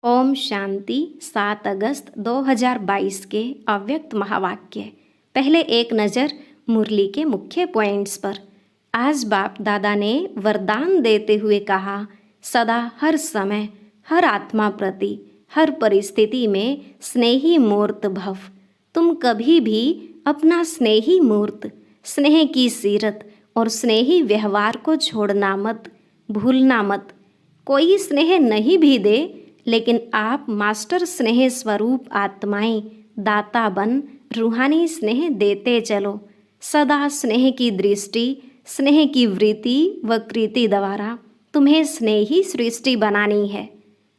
ओम शांति 7 अगस्त 2022 के अव्यक्त महावाक्य। पहले एक नज़र मुरली के मुख्य पॉइंट्स पर। आज बाप दादा ने वरदान देते हुए कहा, सदा हर समय हर आत्मा प्रति हर परिस्थिति में स्नेही मूर्त भव। तुम कभी भी अपना स्नेही मूर्त, स्नेह की सीरत और स्नेही व्यवहार को छोड़ना मत, भूलना मत। कोई स्नेह नहीं भी दे, लेकिन आप मास्टर स्नेह स्वरूप आत्माएं दाता बन रूहानी स्नेह देते चलो। सदा स्नेह की दृष्टि, स्नेह की वृत्ति व कृति द्वारा तुम्हें स्नेही सृष्टि बनानी है।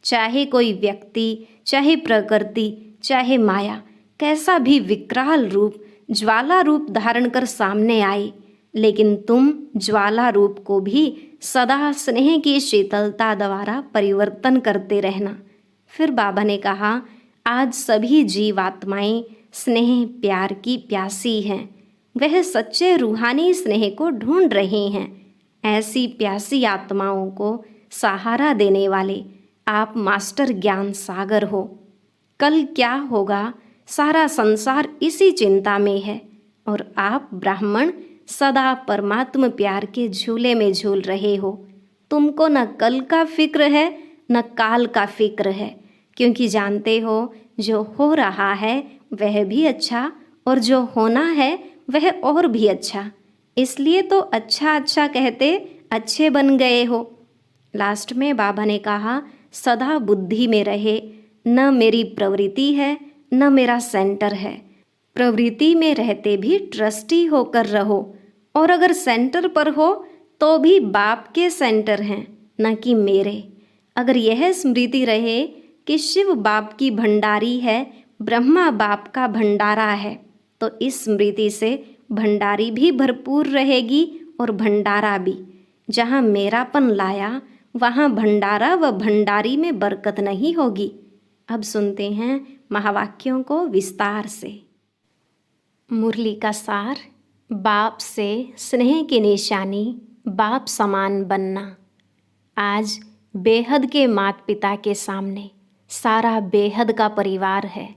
चाहे कोई व्यक्ति, चाहे प्रकृति, चाहे माया कैसा भी विकराल रूप, ज्वाला रूप धारण कर सामने आए, लेकिन तुम ज्वाला रूप को भी सदा स्नेह की शीतलता द्वारा परिवर्तन करते रहना। फिर बाबा ने कहा, आज सभी जीवात्माएं स्नेह प्यार की प्यासी हैं। वह सच्चे रूहानी स्नेह को ढूंढ रहे हैं। ऐसी प्यासी आत्माओं को सहारा देने वाले आप मास्टर ज्ञान सागर हो। कल क्या होगा, सारा संसार इसी चिंता में है और आप ब्राह्मण सदा परमात्मा प्यार के झूले में झूल रहे हो। तुमको न कल का फिक्र है न काल का फिक्र है, क्योंकि जानते हो जो हो रहा है वह भी अच्छा और जो होना है वह और भी अच्छा। इसलिए तो अच्छा अच्छा कहते अच्छे बन गए हो। लास्ट में बाबा ने कहा, सदा बुद्धि में रहे, न मेरी प्रवृत्ति है न मेरा सेंटर है। प्रवृत्ति में रहते भी ट्रस्टी होकर रहो, और अगर सेंटर पर हो तो भी बाप के सेंटर हैं, न कि मेरे। अगर यह स्मृति रहे कि शिव बाप की भंडारी है, ब्रह्मा बाप का भंडारा है, तो इस स्मृति से भंडारी भी भरपूर रहेगी और भंडारा भी। जहाँ मेरापन लाया वहाँ भंडारा व भंडारी में बरकत नहीं होगी। अब सुनते हैं महावाक्यों को विस्तार से। मुरली का सार। बाप से स्नेह की निशानी, बाप समान बनना। आज बेहद के माता पिता के सामने सारा बेहद का परिवार है।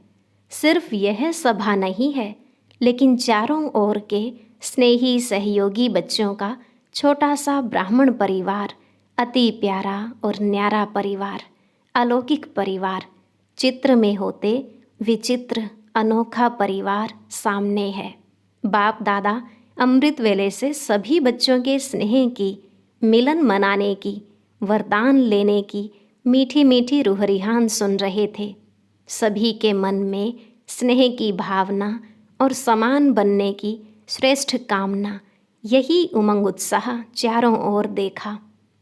सिर्फ यह सभा नहीं है, लेकिन चारों ओर के स्नेही सहयोगी बच्चों का छोटा सा ब्राह्मण परिवार, अति प्यारा और न्यारा परिवार, अलौकिक परिवार, चित्र में होते विचित्र अनोखा परिवार सामने है। बाप दादा अमृत वेले से सभी बच्चों के स्नेह की, मिलन मनाने की, वरदान लेने की मीठी मीठी रूहरिहान सुन रहे थे। सभी के मन में स्नेह की भावना और समान बनने की श्रेष्ठ कामना, यही उमंग उत्साह चारों ओर देखा।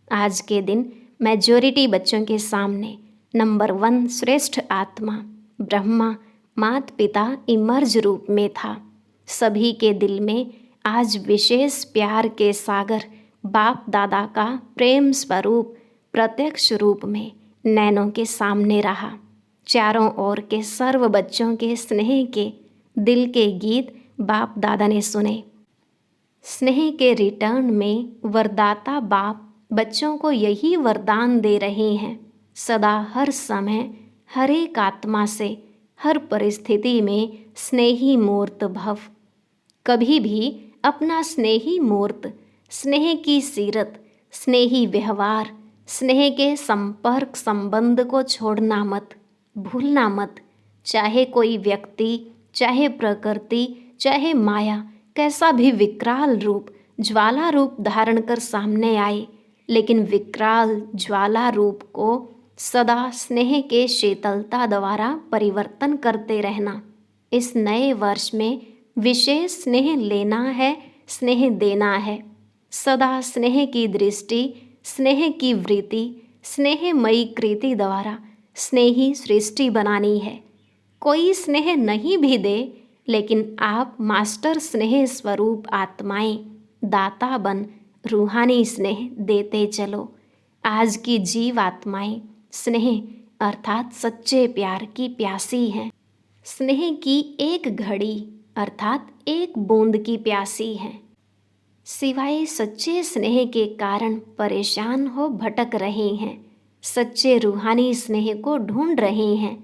आज के दिन मेजॉरिटी बच्चों के सामने नंबर 1 श्रेष्ठ आत्मा ब्रह्मा माता पिता इमर्ज रूप में था। सभी के दिल में आज विशेष प्यार के सागर बाप दादा का प्रेम स्वरूप प्रत्यक्ष रूप में नैनों के सामने रहा। चारों ओर के सर्व बच्चों के स्नेह के दिल के गीत बाप दादा ने सुने। स्नेह के रिटर्न में वरदाता बाप बच्चों को यही वरदान दे रहे हैं, सदा हर समय हर एक आत्मा से हर परिस्थिति में स्नेही मूर्त भव। कभी भी अपना स्नेही मूर्त, स्नेह की सीरत, स्नेही व्यवहार, स्नेह के संपर्क संबंध को छोड़ना मत, भूलना मत। चाहे कोई व्यक्ति, चाहे प्रकृति, चाहे माया कैसा भी विकराल रूप, ज्वाला रूप धारण कर सामने आए, लेकिन विकराल ज्वाला रूप को सदा स्नेह के शीतलता द्वारा परिवर्तन करते रहना। इस नए वर्ष में विशेष स्नेह लेना है, स्नेह देना है। सदा स्नेह की दृष्टि, स्नेह की वृत्ति, स्नेहमयी कृति द्वारा स्नेही सृष्टि बनानी है। कोई स्नेह नहीं भी दे, लेकिन आप मास्टर स्नेह स्वरूप आत्माएं दाता बन रूहानी स्नेह देते चलो। आज की जीव आत्माएं स्नेह अर्थात सच्चे प्यार की प्यासी हैं। स्नेह की एक घड़ी अर्थात एक बूंद की प्यासी हैं। सिवाय सच्चे स्नेह के कारण परेशान हो भटक रहे हैं। सच्चे रूहानी स्नेह को ढूंढ रहे हैं।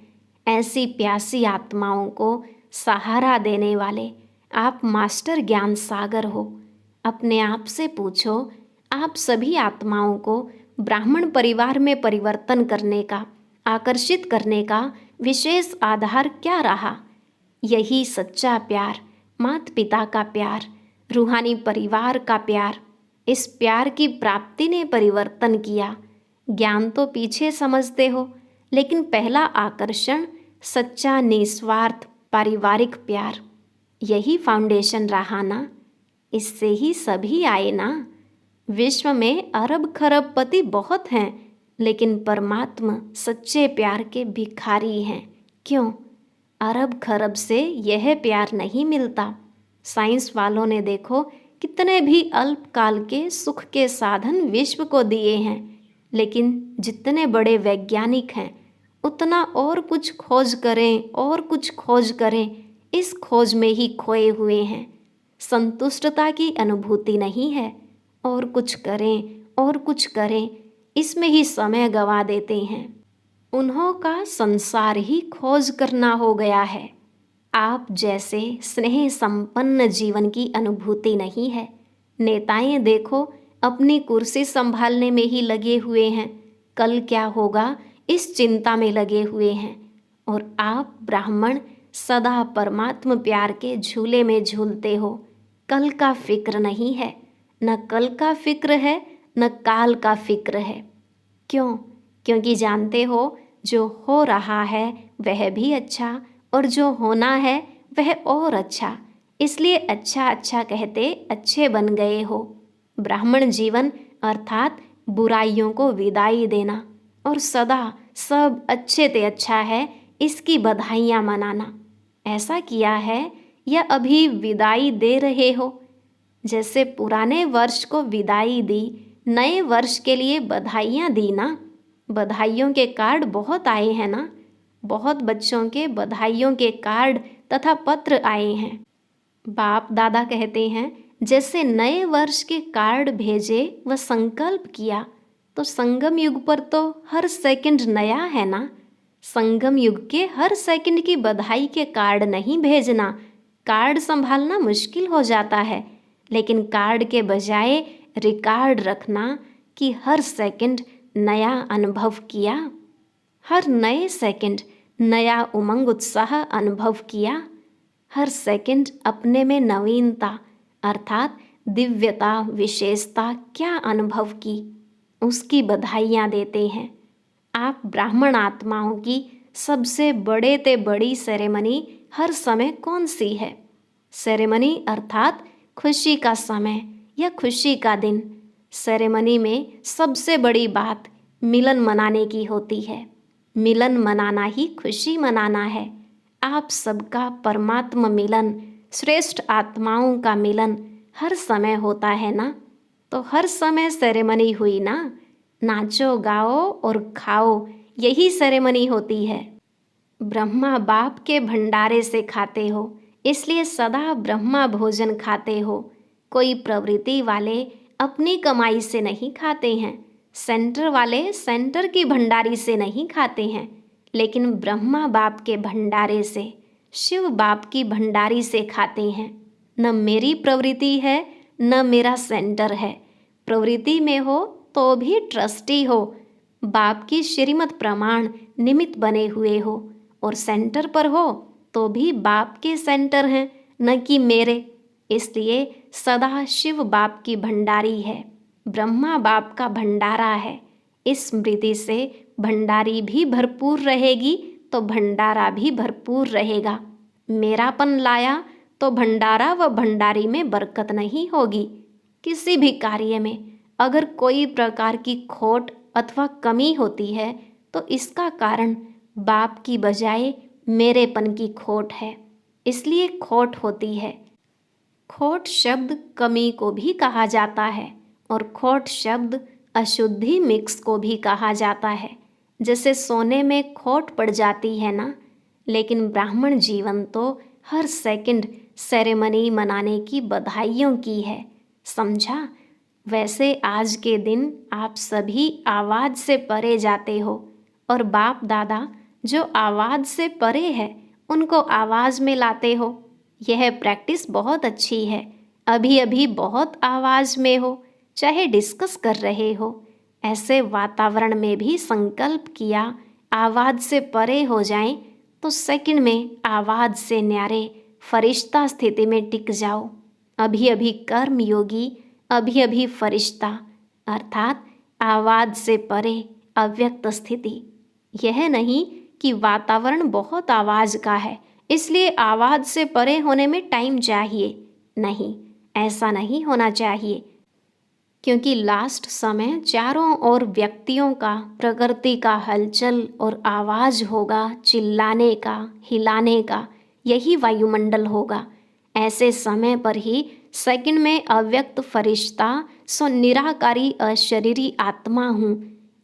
ऐसी प्यासी आत्माओं को सहारा देने वाले आप मास्टर ज्ञान सागर हो। अपने आप से पूछो, आप सभी आत्माओं को ब्राह्मण परिवार में परिवर्तन करने का, आकर्षित करने का विशेष आधार क्या रहा? यही सच्चा प्यार, माता पिता का प्यार, रूहानी परिवार का प्यार। इस प्यार की प्राप्ति ने परिवर्तन किया। ज्ञान तो पीछे समझते हो, लेकिन पहला आकर्षण सच्चा निस्वार्थ पारिवारिक प्यार, यही फाउंडेशन रहा ना। इससे ही सभी आए ना। विश्व में अरब खरब पति बहुत हैं, लेकिन परमात्मा सच्चे प्यार के भिखारी हैं। क्यों? अरब खरब से यह प्यार नहीं मिलता। साइंस वालों ने देखो कितने भी अल्पकाल के सुख के साधन विश्व को दिए हैं, लेकिन जितने बड़े वैज्ञानिक हैं उतना और कुछ खोज करें और कुछ खोज करें, इस खोज में ही खोए हुए हैं। संतुष्टता की अनुभूति नहीं है। और कुछ करें और कुछ करें, इसमें ही समय गंवा देते हैं। उन्हों का संसार ही खोज करना हो गया है। आप जैसे स्नेह संपन्न जीवन की अनुभूति नहीं है। नेताएं देखो अपनी कुर्सी संभालने में ही लगे हुए हैं, कल क्या होगा इस चिंता में लगे हुए हैं। और आप ब्राह्मण सदा परमात्म प्यार के झूले में झूलते हो। कल का फिक्र नहीं है, न कल का फिक्र है न काल का फिक्र है। क्यों? क्योंकि जानते हो जो हो रहा है वह भी अच्छा, और जो होना है वह और अच्छा। इसलिए अच्छा अच्छा कहते अच्छे बन गए हो। ब्राह्मण जीवन अर्थात बुराइयों को विदाई देना और सदा सब अच्छे ते अच्छा है इसकी बधाइयाँ मनाना। ऐसा किया है या अभी विदाई दे रहे हो? जैसे पुराने वर्ष को विदाई दी, नए वर्ष के लिए बधाइयाँ दी ना। बधाइयों के कार्ड बहुत आए हैं ना। बहुत बच्चों के बधाइयों के कार्ड तथा पत्र आए हैं। बाप दादा कहते हैं जैसे नए वर्ष के कार्ड भेजे व संकल्प किया, तो संगम युग पर तो हर सेकंड नया है ना। संगम युग के हर सेकंड की बधाई के कार्ड नहीं भेजना। कार्ड संभालना मुश्किल हो जाता है, लेकिन कार्ड के बजाय रिकॉर्ड रखना कि हर सेकंड नया अनुभव किया, हर नए सेकंड नया उमंग उत्साह अनुभव किया, हर सेकंड अपने में नवीनता अर्थात दिव्यता विशेषता क्या अनुभव की, उसकी बधाइयाँ देते हैं। आप ब्राह्मण आत्माओं की सबसे बड़े ते बड़ी सेरेमनी हर समय कौन सी है? सेरेमनी अर्थात खुशी का समय या खुशी का दिन। सेरेमनी में सबसे बड़ी बात मिलन मनाने की होती है। मिलन मनाना ही खुशी मनाना है। आप सबका परमात्मा मिलन, श्रेष्ठ आत्माओं का मिलन हर समय होता है ना। तो हर समय सेरेमनी हुई ना। नाचो गाओ और खाओ, यही सेरेमनी होती है। ब्रह्मा बाप के भंडारे से खाते हो, इसलिए सदा ब्रह्मा भोजन खाते हो। कोई प्रवृत्ति वाले अपनी कमाई से नहीं खाते हैं, सेंटर वाले सेंटर की भंडारी से नहीं खाते हैं, लेकिन ब्रह्मा बाप के भंडारे से, शिव बाप की भंडारी से खाते हैं। न मेरी प्रवृत्ति है न मेरा सेंटर है। प्रवृत्ति में हो तो भी ट्रस्टी हो, बाप की श्रीमत प्रमाण निमित्त बने हुए हो, और सेंटर पर हो तो भी बाप के सेंटर हैं न कि मेरे। इसलिए सदा शिव बाप की भंडारी है, ब्रह्मा बाप का भंडारा है। इस स्मृति से भंडारी भी भरपूर रहेगी तो भंडारा भी भरपूर रहेगा। मेरापन लाया तो भंडारा व भंडारी में बरकत नहीं होगी। किसी भी कार्य में अगर कोई प्रकार की खोट अथवा कमी होती है तो इसका कारण बाप की बजाय मेरेपन की खोट है, इसलिए खोट होती है। खोट शब्द कमी को भी कहा जाता है और खोट शब्द अशुद्धि मिक्स को भी कहा जाता है। जैसे सोने में खोट पड़ जाती है ना। लेकिन ब्राह्मण जीवन तो हर सेकंड सेरेमनी मनाने की बधाइयों की है, समझा। वैसे आज के दिन आप सभी आवाज़ से परे जाते हो और बाप दादा जो आवाज़ से परे है उनको आवाज़ में लाते हो। यह प्रैक्टिस बहुत अच्छी है। अभी अभी बहुत आवाज़ में हो, चाहे डिस्कस कर रहे हो, ऐसे वातावरण में भी संकल्प किया आवाज़ से परे हो जाएं तो सेकंड में आवाज़ से न्यारे फरिश्ता स्थिति में टिक जाओ। अभी अभी कर्म योगी, अभी अभी फरिश्ता, अर्थात आवाज़ से परे अव्यक्त स्थिति। यह नहीं कि वातावरण बहुत आवाज़ का है इसलिए आवाज़ से परे होने में टाइम चाहिए, नहीं, ऐसा नहीं होना चाहिए। क्योंकि लास्ट समय चारों ओर व्यक्तियों का, प्रकृति का हलचल और आवाज़ होगा, चिल्लाने का, हिलाने का, यही वायुमंडल होगा। ऐसे समय पर ही सेकंड में अव्यक्त फरिश्ता सो निराकारी अशरीरी आत्मा हूँ,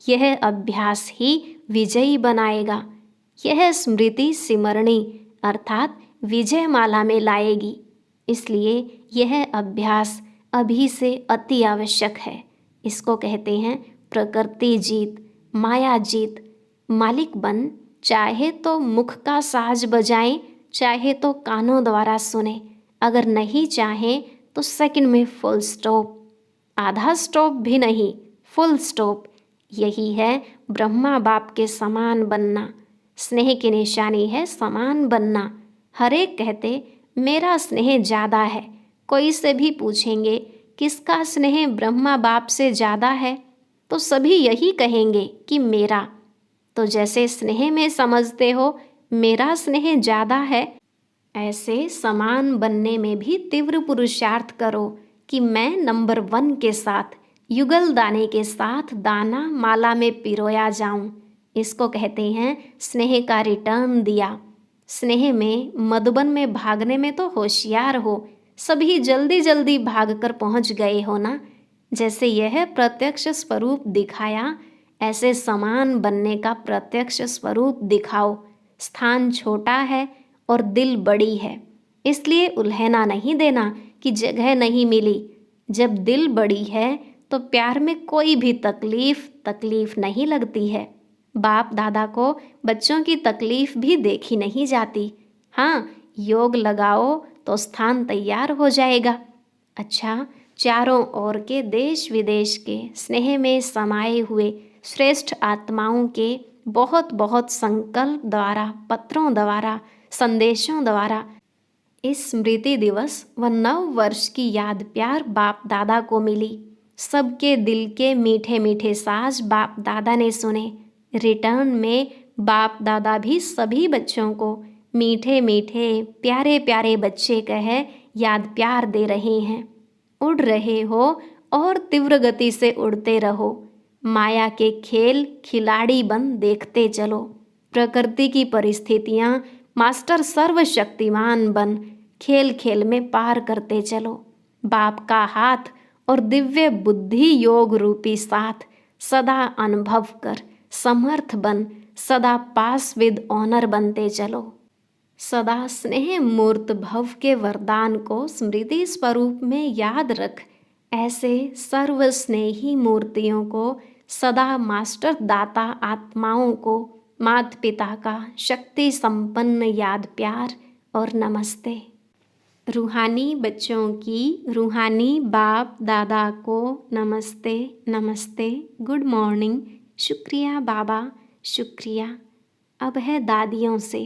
यह अभ्यास ही विजयी बनाएगा। यह स्मृति सिमरणी अर्थात विजय माला में लाएगी। इसलिए यह अभ्यास अभी से अति आवश्यक है। इसको कहते हैं प्रकृति जीत, माया जीत। मालिक बन, चाहे तो मुख का साज बजाएं, चाहे तो कानों द्वारा सुने, अगर नहीं चाहें तो सेकंड में फुल स्टॉप, आधा स्टॉप भी नहीं, फुल स्टॉप। यही है ब्रह्मा बाप के समान बनना। स्नेह की निशानी है समान बनना। हर एक कहते मेरा स्नेह ज़्यादा है। कोई से भी पूछेंगे किसका स्नेह ब्रह्मा बाप से ज़्यादा है तो सभी यही कहेंगे कि मेरा। तो जैसे स्नेह में समझते हो मेरा स्नेह ज़्यादा है, ऐसे समान बनने में भी तीव्र पुरुषार्थ करो कि मैं नंबर 1 के साथ, युगल दाने के साथ दाना माला में पिरोया जाऊं। इसको कहते हैं स्नेह का रिटर्न दिया। स्नेह में, मधुबन में भागने में तो होशियार हो, सभी जल्दी जल्दी भागकर पहुंच गए हो ना। जैसे यह प्रत्यक्ष स्वरूप दिखाया, ऐसे समान बनने का प्रत्यक्ष स्वरूप दिखाओ। स्थान छोटा है और दिल बड़ी है, इसलिए उल्हेना नहीं देना कि जगह नहीं मिली। जब दिल बड़ी है तो प्यार में कोई भी तकलीफ नहीं लगती है। बाप दादा को बच्चों की तकलीफ भी देखी नहीं जाती। हाँ, योग लगाओ तो स्थान तैयार हो जाएगा। अच्छा, चारों ओर के देश विदेश के स्नेह में समाये हुए श्रेष्ठ आत्माओं के बहुत बहुत संकल्प द्वारा, पत्रों द्वारा, संदेशों द्वारा इस स्मृति दिवस व 9 वर्ष की याद प्यार बाप दादा को मिली। सबके दिल के मीठे मीठे साज बाप दादा ने सुने। रिटर्न में बाप दादा भी सभी बच्चों को मीठे मीठे प्यारे प्यारे बच्चे कहे याद प्यार दे रहे हैं। उड़ रहे हो और तीव्र गति से उड़ते रहो। माया के खेल खिलाड़ी बन देखते चलो। प्रकृति की परिस्थितियाँ मास्टर सर्वशक्तिमान बन खेल खेल में पार करते चलो। बाप का हाथ और दिव्य बुद्धि योग रूपी साथ सदा अनुभव कर समर्थ बन सदा पास विद ऑनर बनते चलो। सदा स्नेह मूर्त भव के वरदान को स्मृति स्वरूप में याद रख। ऐसे सर्व स्नेही मूर्तियों को सदा मास्टर दाता आत्माओं को माता पिता का शक्ति संपन्न याद प्यार और नमस्ते। रूहानी बच्चों की रूहानी बाप दादा को नमस्ते नमस्ते, गुड मॉर्निंग, शुक्रिया बाबा, शुक्रिया। अब है दादियों से।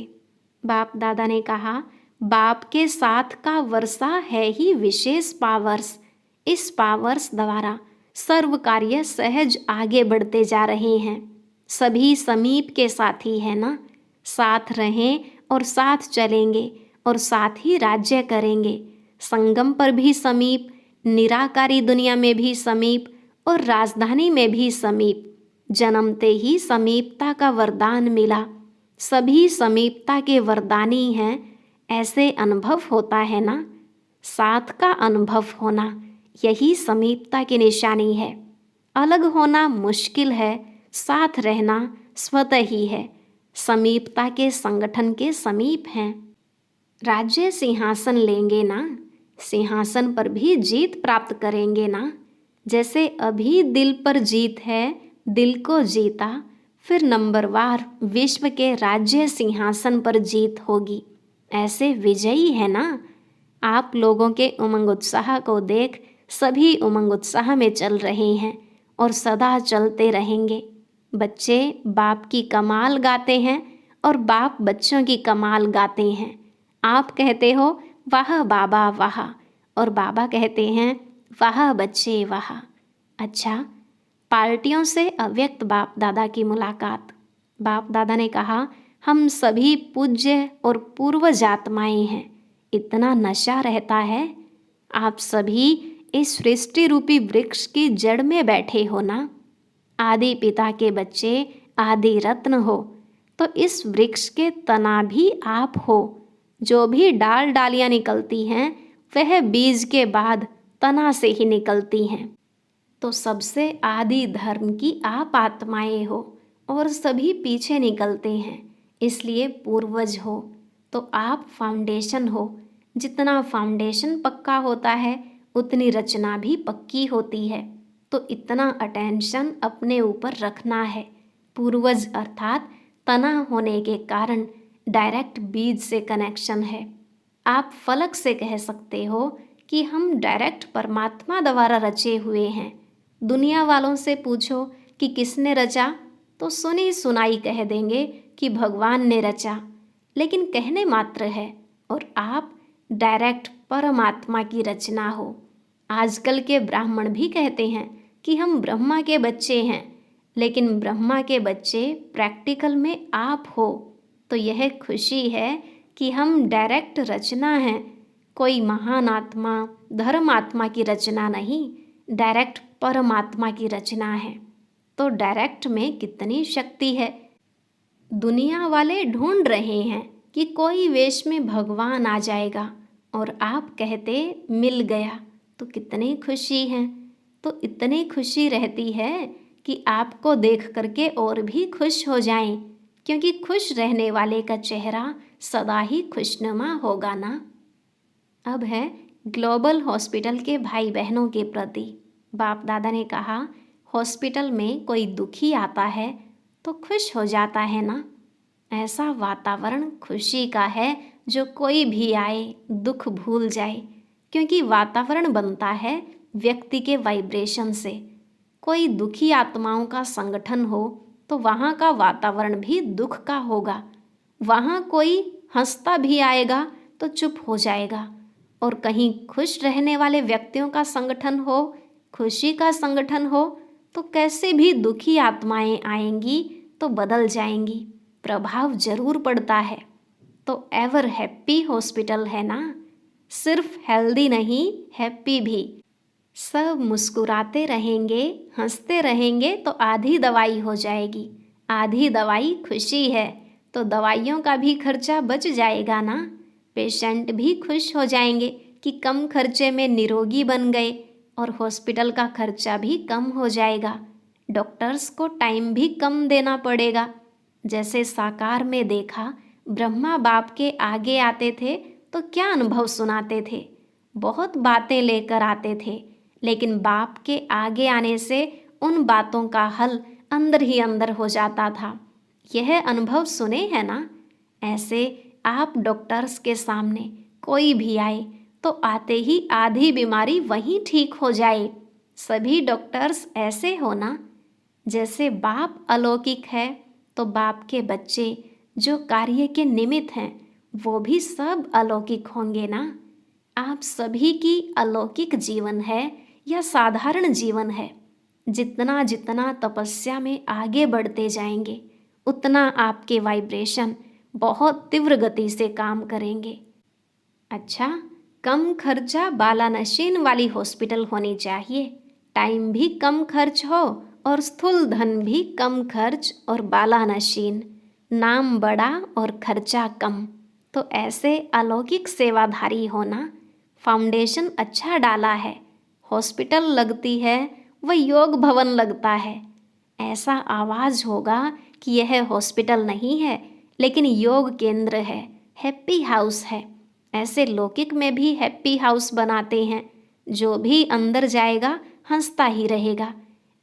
बाप दादा ने कहा, बाप के साथ का वर्षा है ही विशेष पावर्स। इस पावर्स द्वारा सर्व कार्य सहज आगे बढ़ते जा रहे हैं। सभी समीप के साथी है ना। साथ रहें और साथ चलेंगे और साथ ही राज्य करेंगे। संगम पर भी समीप, निराकारी दुनिया में भी समीप और राजधानी में भी समीप। जन्मते ही समीपता का वरदान मिला। सभी समीपता के वरदानी हैं। ऐसे अनुभव होता है ना। साथ का अनुभव होना यही समीपता की निशानी है। अलग होना मुश्किल है, साथ रहना स्वतः ही है। समीपता के संगठन के समीप हैं। राज्य सिंहासन लेंगे ना, सिंहासन पर भी जीत प्राप्त करेंगे ना। जैसे अभी दिल पर जीत है, दिल को जीता, फिर नंबरवार विश्व के राज्य सिंहासन पर जीत होगी। ऐसे विजयी है ना। आप लोगों के उमंग उत्साह को देख सभी उमंग उत्साह में चल रहे हैं और सदा चलते रहेंगे। बच्चे बाप की कमाल गाते हैं और बाप बच्चों की कमाल गाते हैं। आप कहते हो वाह बाबा वाह, और बाबा कहते हैं वाह बच्चे वाह। अच्छा, पार्टियों से अव्यक्त बाप दादा की मुलाकात। बाप दादा ने कहा, हम सभी पूज्य और पूर्वज आत्माएं हैं। इतना नशा रहता है। आप सभी इस सृष्टि रूपी वृक्ष की जड़ में बैठे हो ना। आदि पिता के बच्चे आदि रत्न हो, तो इस वृक्ष के तना भी आप हो। जो भी डाल डालियां निकलती हैं वह बीज के बाद तना से ही निकलती हैं। तो सबसे आदि धर्म की आप आत्माएं हो और सभी पीछे निकलते हैं, इसलिए पूर्वज हो। तो आप फाउंडेशन हो। जितना फाउंडेशन पक्का होता है उतनी रचना भी पक्की होती है। तो इतना अटेंशन अपने ऊपर रखना है। पूर्वज अर्थात तना होने के कारण डायरेक्ट बीज से कनेक्शन है। आप फलक से कह सकते हो कि हम डायरेक्ट परमात्मा द्वारा रचे हुए हैं। दुनिया वालों से पूछो कि किसने रचा, तो सुनी सुनाई कह देंगे कि भगवान ने रचा, लेकिन कहने मात्र है। और आप डायरेक्ट परमात्मा की रचना हो। आजकल के ब्राह्मण भी कहते हैं कि हम ब्रह्मा के बच्चे हैं, लेकिन ब्रह्मा के बच्चे प्रैक्टिकल में आप हो। तो यह खुशी है कि हम डायरेक्ट रचना हैं। कोई महान आत्मा धर्मात्मा की रचना नहीं, डायरेक्ट परमात्मा की रचना है। तो डायरेक्ट में कितनी शक्ति है। दुनिया वाले ढूंढ रहे हैं कि कोई वेश में भगवान आ जाएगा, और आप कहते मिल गया, तो कितनी खुशी है। तो इतनी खुशी रहती है कि आपको देख करके और भी खुश हो जाएं, क्योंकि खुश रहने वाले का चेहरा सदा ही खुशनुमा होगा ना। अब है ग्लोबल हॉस्पिटल के भाई बहनों के प्रति। बाप दादा ने कहा, हॉस्पिटल में कोई दुखी आता है तो खुश हो जाता है ना। ऐसा वातावरण खुशी का है जो कोई भी आए दुख भूल जाए, क्योंकि वातावरण बनता है व्यक्ति के वाइब्रेशन से। कोई दुखी आत्माओं का संगठन हो तो वहाँ का वातावरण भी दुख का होगा। वहाँ कोई हंसता भी आएगा तो चुप हो जाएगा, और कहीं खुश रहने वाले व्यक्तियों का संगठन हो, खुशी का संगठन हो, तो कैसे भी दुखी आत्माएं आएंगी तो बदल जाएंगी। प्रभाव जरूर पड़ता है। तो एवर हैप्पी हॉस्पिटल है ना। सिर्फ हेल्दी नहीं, हैप्पी भी। सब मुस्कुराते रहेंगे, हंसते रहेंगे तो आधी दवाई हो जाएगी। आधी दवाई खुशी है, तो दवाइयों का भी खर्चा बच जाएगा ना। पेशेंट भी खुश हो जाएंगे कि कम खर्चे में निरोगी बन गए, और हॉस्पिटल का खर्चा भी कम हो जाएगा। डॉक्टर्स को टाइम भी कम देना पड़ेगा। जैसे साकार में देखा, ब्रह्मा बाप के आगे आते थे तो क्या अनुभव सुनाते थे। बहुत बातें लेकर आते थे, लेकिन बाप के आगे आने से उन बातों का हल अंदर ही अंदर हो जाता था। यह अनुभव सुने हैं ना। ऐसे आप डॉक्टर्स के सामने कोई भी आए तो आते ही आधी बीमारी वहीं ठीक हो जाए। सभी डॉक्टर्स ऐसे हो ना। जैसे बाप अलौकिक है, तो बाप के बच्चे जो कार्य के निमित्त हैं वो भी सब अलौकिक होंगे ना। आप सभी की अलौकिक जीवन है या साधारण जीवन है। जितना जितना तपस्या में आगे बढ़ते जाएंगे, उतना आपके वाइब्रेशन बहुत तीव्र गति से काम करेंगे। अच्छा, कम खर्चा बालानशीन वाली हॉस्पिटल होनी चाहिए। टाइम भी कम खर्च हो और स्थूल धन भी कम खर्च और बालानशीन। नाम बड़ा और खर्चा कम। तो ऐसे अलौकिक सेवाधारी होना। फाउंडेशन अच्छा डाला है। हॉस्पिटल लगती है वह योग भवन लगता है। ऐसा आवाज़ होगा कि यह हॉस्पिटल नहीं है, लेकिन योग केंद्र है, हैप्पी हाउस है। ऐसे लौकिक में भी हैप्पी हाउस बनाते हैं। जो भी अंदर जाएगा हंसता ही रहेगा।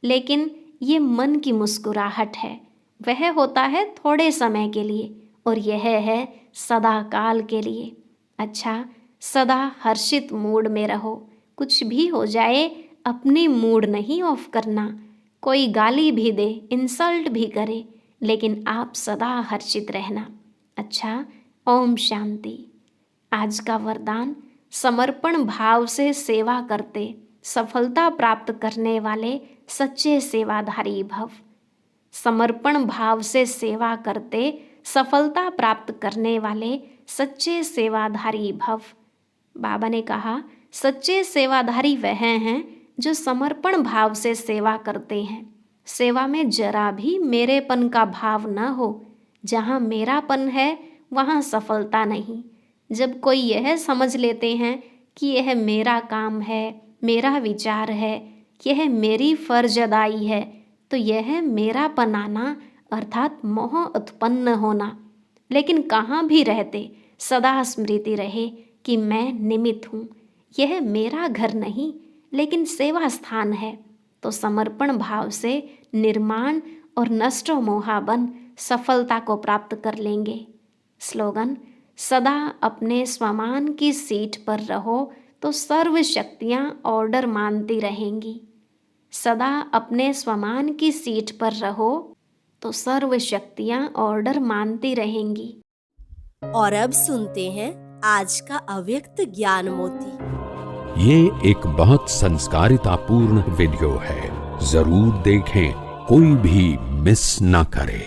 लेकिन ये मन की मुस्कुराहट है, वह होता है थोड़े समय के लिए, और यह है सदा काल के लिए। अच्छा, सदा हर्षित मूड में रहो। कुछ भी हो जाए, अपनी मूड नहीं ऑफ करना। कोई गाली भी दे, इंसल्ट भी करे, लेकिन आप सदा हर्षित रहना। अच्छा, ओम शांति। आज का वरदान, समर्पण भाव से सेवा करते सफलता प्राप्त करने वाले सच्चे सेवाधारी भव। समर्पण भाव से सेवा करते सफलता प्राप्त करने वाले सच्चे सेवाधारी भव। बाबा ने कहा, सच्चे सेवाधारी वह हैं जो समर्पण भाव से सेवा करते हैं। सेवा में जरा भी मेरेपन का भाव न हो। जहाँ मेरापन है वहाँ सफलता नहीं। जब कोई यह समझ लेते हैं कि यह मेरा काम है, मेरा विचार है, यह मेरी फर्ज अदाई है, तो यह मेरापन आना अर्थात मोह उत्पन्न होना। लेकिन कहाँ भी रहते सदा स्मृति रहे कि मैं निमित्त हूँ, यह मेरा घर नहीं लेकिन सेवा स्थान है। तो समर्पण भाव से निर्माण और नष्टो मोहाबन सफलता को प्राप्त कर लेंगे। स्लोगन, सदा अपने स्वमान की सीट पर रहो तो सर्व शक्तियाँ ऑर्डर मानती रहेंगी। सदा अपने स्वमान की सीट पर रहो तो सर्व शक्तियाँ ऑर्डर मानती रहेंगी। और अब सुनते हैं आज का अव्यक्त ज्ञान मोती। ये एक बहुत संस्कारितापूर्ण वीडियो है, जरूर देखें, कोई भी मिस ना करे।